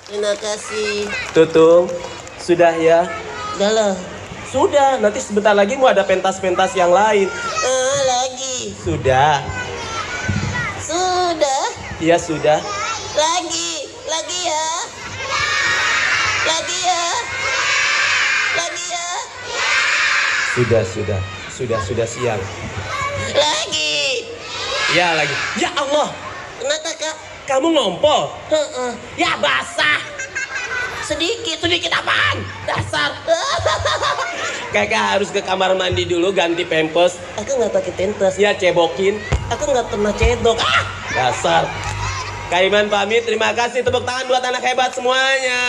Terima kasih. Tutung, sudah ya? Udah lah. Sudah, nanti sebentar lagi mau ada pentas-pentas yang lain. Lagi. Sudah. Sudah. Iya sudah. Lagi ya. Lagi ya. Lagi ya. Sudah siang. Lagi. Ya lagi. Ya Allah, Kenapa kak? kamu ngompol? Ya basah. Sedikit apaan? Dasar. Kakak harus ke kamar mandi dulu ganti pampers. Aku nggak pakai pentas. Ya cebokin. Aku nggak pernah cedok. Dasar. Kak Iman pamit, terima kasih. Tepuk tangan buat anak hebat semuanya.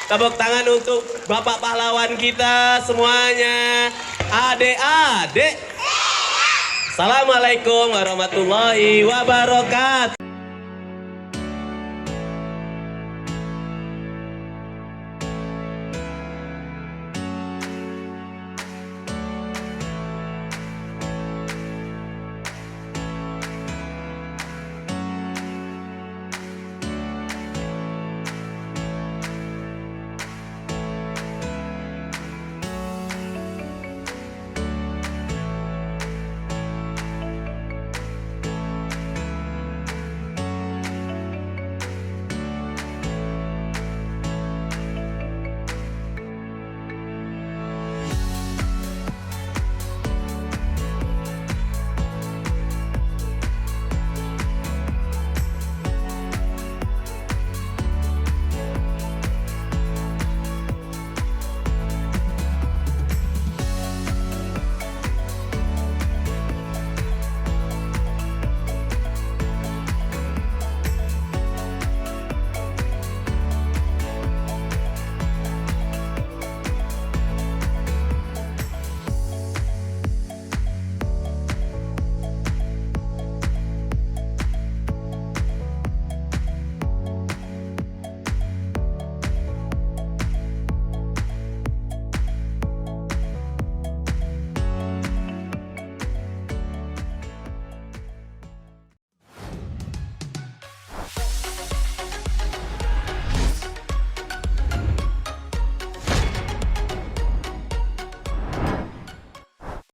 Tepuk tangan untuk bapak pahlawan kita semuanya. Adik-adik. Assalamualaikum warahmatullahi wabarakatuh.